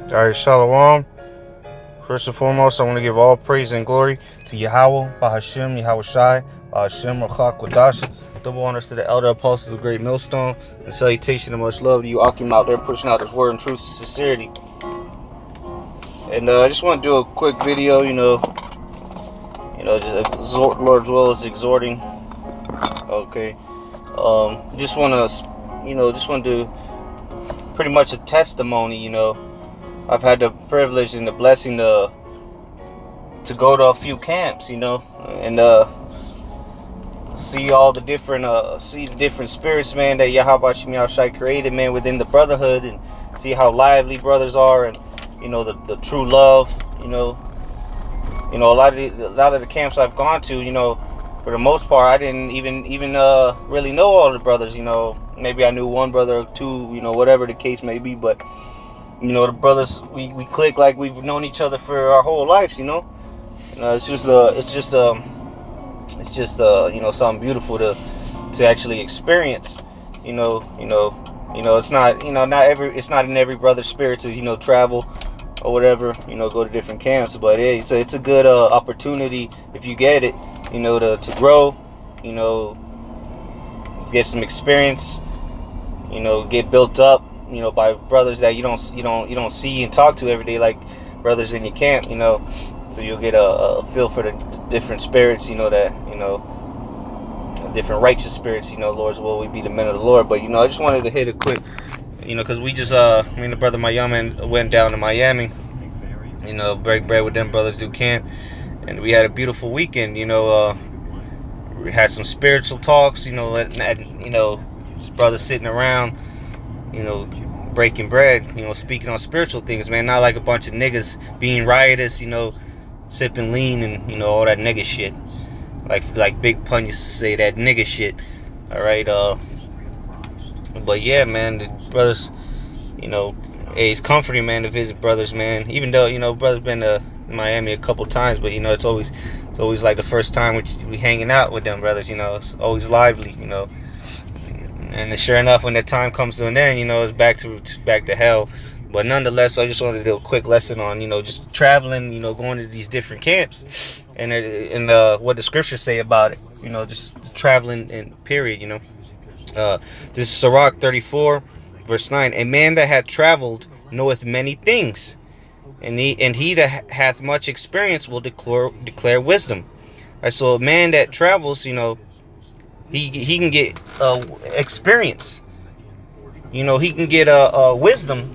Alright, Shalom. First and foremost, I want to give all praise and glory to Yahweh, Bahashim, Yahweh Shai, Bahashim, Rachak, Wadash. Double honors to the elder apostles of Great Millstone, and salutation and much love to you, Akim, out there pushing out this word in truth and sincerity. And I just want to do a quick video, just exhort, Lord's will is exhorting. Okay. Just want to do pretty much a testimony, I've had the privilege and the blessing to go to a few camps, and see all the different spirits, man, that Yahweh Shai Shai created, man, within the brotherhood, and see how lively brothers are, and the true love, a lot of the camps I've gone to, for the most part, I didn't even really know all the brothers, maybe I knew one brother or two, whatever the case may be, but the brothers, we click like we've known each other for our whole lives, it's just something beautiful to actually experience, it's not, it's not in every brother's spirit to, travel or whatever, go to different camps, but it's a good opportunity if you get it, to grow, get some experience, get built up, by brothers that you don't see and talk to every day, like brothers in your camp, so you'll get a feel for the different spirits, different righteous spirits, Lord's will we be the men of the Lord. But I just wanted to hit a quick, because we just me and the brother Miami went down to Miami, break bread with them brothers, do camp, and we had a beautiful weekend. We had some spiritual talks, brothers sitting around, breaking bread, speaking on spiritual things, man. Not like a bunch of niggas being riotous, sipping lean and, all that nigga shit. Like Big Pun used to say, that nigga shit. Alright, but yeah, man, the brothers, it's comforting, man, to visit brothers, man. Even though, brothers been to Miami a couple times, but, it's always like the first time we hanging out with them brothers, it's always lively, and sure enough, when that time comes to an end, it's back to hell. But nonetheless, I just wanted to do a quick lesson on, just traveling, going to these different camps, and what the scriptures say about it, just traveling in period, this is Sirach 34, verse 9. A man that hath traveled knoweth many things, and he that hath much experience will declare wisdom. All right, so a man that travels, he can get experience. He can get wisdom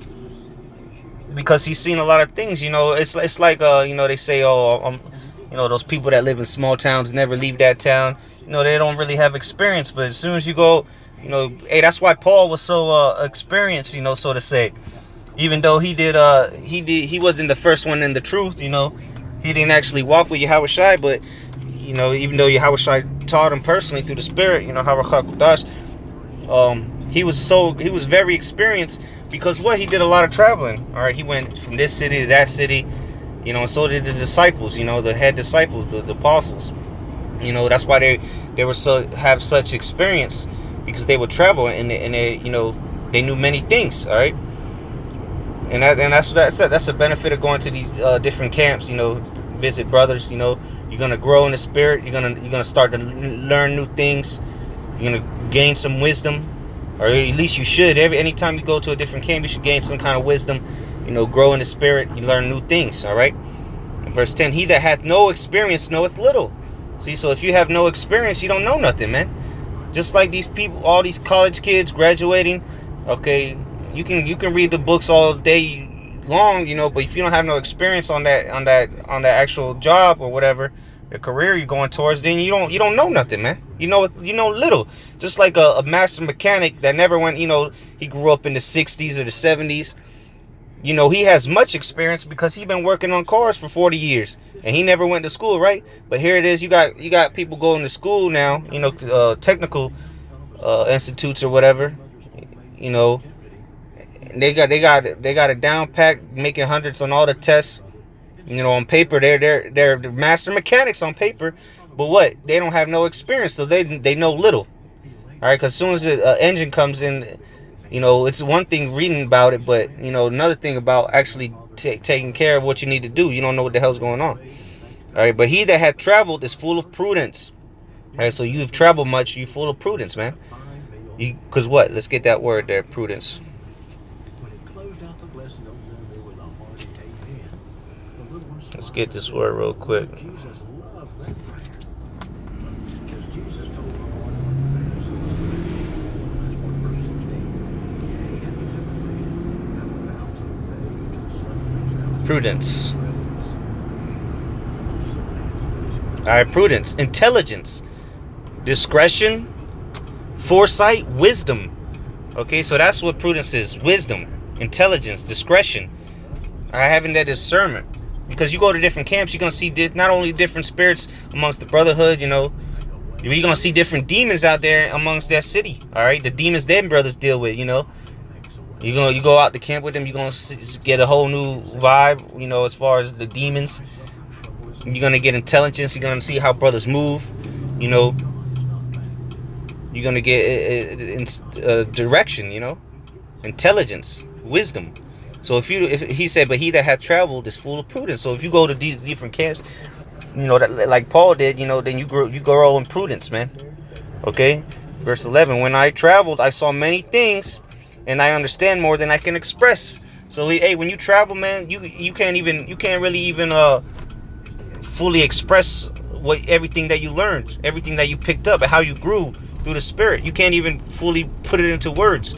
because he's seen a lot of things. It's like they say, those people that live in small towns never leave that town. They don't really have experience. But as soon as you go, hey, that's why Paul was so experienced, so to say. Even though he wasn't the first one in the truth. He didn't actually walk with Yahweh Shai, but even though Yahweh Shai taught him personally through the Spirit, he was very experienced because he did a lot of traveling. All right, he went from this city to that city, and so did the disciples, the head disciples, the apostles. That's why they were have such experience, because they would travel and they knew many things. All right, and that's a benefit of going to these different camps. Visit brothers. You're gonna grow in the spirit. You're gonna start to learn new things. You're gonna gain some wisdom, or at least you should. Anytime you go to a different camp, you should gain some kind of wisdom. Grow in the spirit. You learn new things. All right. In verse 10, he that hath no experience knoweth little. See, so if you have no experience, you don't know nothing, man. Just like these people, all these college kids graduating. Okay, you can read the books all day long, but if you don't have no experience on that actual job or whatever, the career you're going towards, then you don't know nothing, man. You know little. Just like a master mechanic that never went, he grew up in the 60s or the 70s. He has much experience because he's been working on cars for 40 years and he never went to school, right? But here it is, you got people going to school now, technical institutes or whatever, They got it down packed, making hundreds on all the tests. On paper, they're master mechanics on paper, but what? They don't have no experience, so they know little. All right, because as soon as the engine comes in, it's one thing reading about it, but another thing about actually taking care of what you need to do. You don't know what the hell's going on. All right, but he that hath traveled is full of prudence. All right, so you've traveled much, you're full of prudence, man. Because what? Let's get that word there, prudence. Let's get this word real quick. Prudence. All right, prudence, intelligence, discretion, foresight, wisdom. Okay, so that's what prudence is: wisdom, intelligence, discretion. All right, having that discernment, because you go to different camps, you're gonna see not only different spirits amongst the brotherhood. You know, you're gonna see different demons out there amongst that city. All right, the demons them brothers deal with. You know. You go out to camp with them, you're gonna get a whole new vibe, you know, as far as the demons. You're gonna get intelligence. You're gonna see how brothers move, you know. You're gonna get direction, you know, intelligence, wisdom. So if he said, but he that hath traveled is full of prudence. So if you go to these different camps, you know, that, like Paul did, you know, then you grow in prudence, man. Okay, verse 11. When I traveled, I saw many things, and I understand more than I can express. So hey, when you travel, man, you can't really even fully express everything that you learned, everything that you picked up, and how you grew through the Spirit. You can't even fully put it into words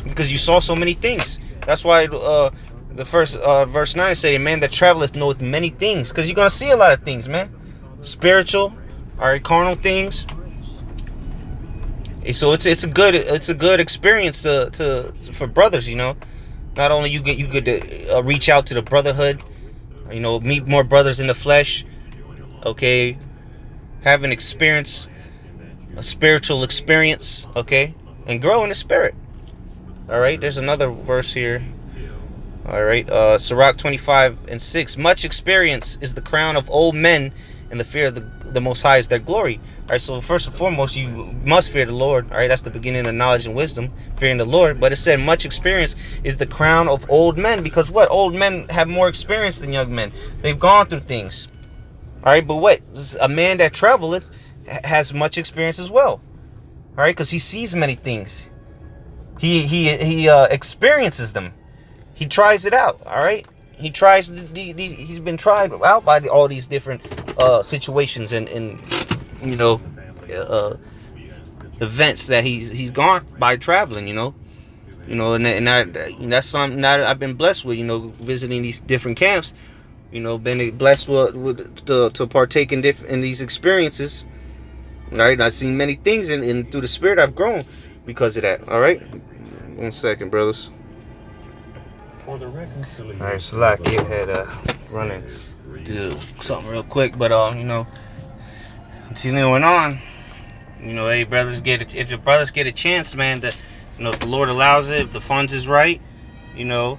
because you saw so many things. That's why the first verse 9 say, "A man that traveleth knoweth many things," because you're gonna see a lot of things, man. Spiritual, all right, carnal things. So it's a good experience for brothers, you know. Not only you get to reach out to the brotherhood, you know, meet more brothers in the flesh, okay, have a spiritual experience, okay, and grow in the Spirit. All right, there's another verse here. All right, Sirach 25:6. Much experience is the crown of old men, and the fear of the Most High is their glory. All right, so first and foremost, you must fear the Lord. All right, that's the beginning of knowledge and wisdom, fearing the Lord. But it said much experience is the crown of old men, because what? Old men have more experience than young men. They've gone through things. All right, but what? A man that traveleth has much experience as well. All right, because he sees many things. He experiences them. He tries it out. All right, he tries. He's been tried out by all these different situations and you know events that he's gone by traveling. You know, and that's something that I've been blessed with. You know, visiting these different camps. You know, been blessed to partake in these experiences. All right, I've seen many things, and through the Spirit, I've grown because of that. All right, 1 second, brothers. All right, Slack, you had running do something real quick, but you know, continuing on. You know, hey, if the brothers get a chance, man, you know, if the Lord allows it, if the funds is right, you know,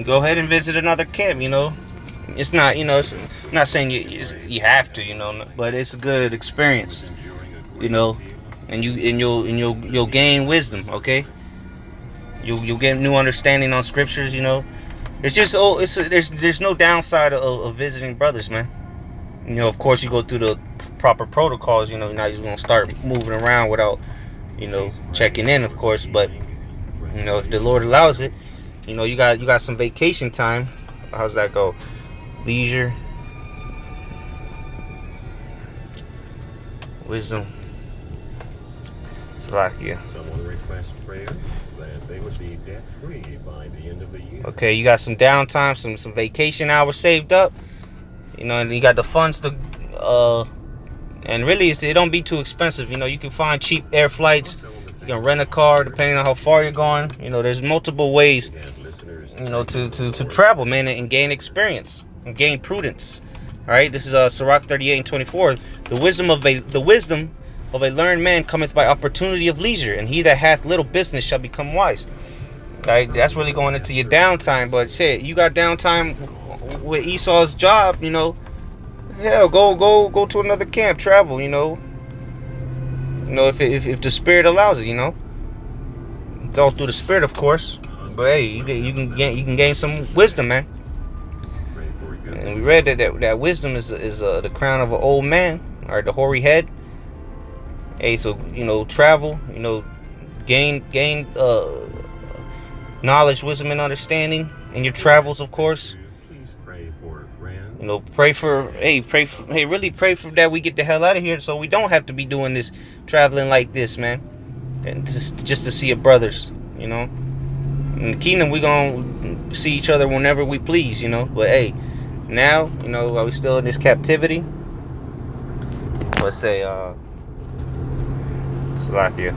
go ahead and visit another camp. You know, it's not, you know, it's not saying you have to, you know, but it's a good experience. You know, and you'll gain wisdom. Okay, you'll get new understanding on scriptures. You know, it's just there's no downside of visiting brothers, man. You know, of course you go through the proper protocols. You know, now you're gonna start moving around without, you know, checking in, of course. But you know, if the Lord allows it, you know, you got some vacation time. How's that go? Leisure, wisdom. Slovakia. Someone requests prayer that they would be debt free by the end of the year. Okay, you got some downtime, some vacation hours saved up. You know, and you got the funds to and really it don't be too expensive. You know, you can find cheap air flights. You can rent a car depending on how far you're going. You know, there's multiple ways, you know, to travel, man, and gain experience and gain prudence. All right, this is Sirach 38:24. The wisdom of a learned man cometh by opportunity of leisure, and he that hath little business shall become wise. Okay, that's really going into your downtime. But shit, you got downtime with Esau's job, you know. Hell, go to another camp, travel, you know. You know, if the Spirit allows it, you know. It's all through the Spirit, of course. But hey, you can gain some wisdom, man. And we read that wisdom is the crown of an old man, or the hoary head. Hey, so travel, gain knowledge, wisdom, and understanding in your travels, of course. Pray for really pray for that we get the hell out of here, so we don't have to be doing this traveling like this, man. And just to see your brothers, In the kingdom, we gonna see each other whenever we please, But hey, now, while we still in this captivity, let's say, Slovakia.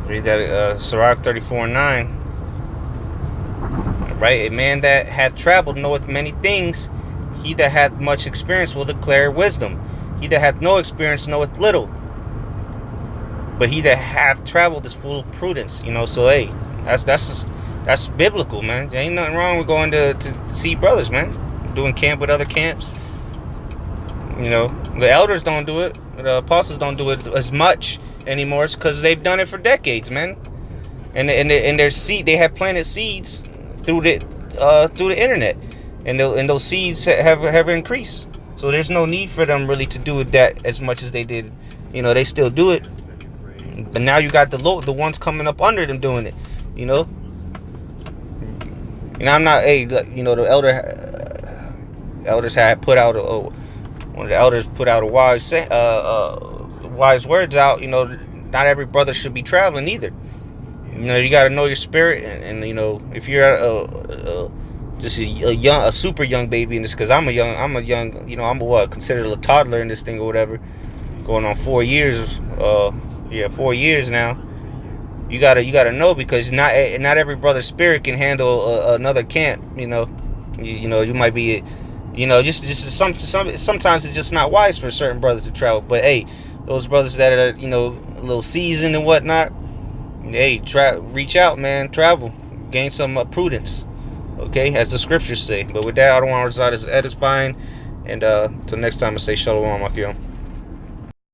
Read that, Sirach 34:9. Right? A man that hath traveled knoweth many things. He that hath much experience will declare wisdom. He that hath no experience knoweth little. But he that hath traveled is full of prudence. So hey, that's biblical, man. There ain't nothing wrong with going to see brothers, man. Doing camp with other camps. The elders don't do it. The apostles don't do it as much anymore. It's because they've done it for decades, man. And their seed, they have planted seeds through the internet, and those seeds have increased. So there's no need for them really to do it that as much as they did. They still do it, but now you got the ones coming up under them doing it. And I'm not the elders had put out one of the elders put out a wise words out. Not every brother should be traveling either. You got to know your spirit, and if you're just a super young baby in this, because I'm considered a toddler in this thing or whatever, going on 4 years, 4 years now. You gotta know, because not every brother's spirit can handle another camp. You might be, sometimes it's just not wise for certain brothers to travel. But hey, those brothers that are a little seasoned and whatnot, hey, reach out, man. Travel, gain some prudence. Okay, as the scriptures say. But with that, I don't want to reside as edifying. And till next time, I say shalom, Akiyom.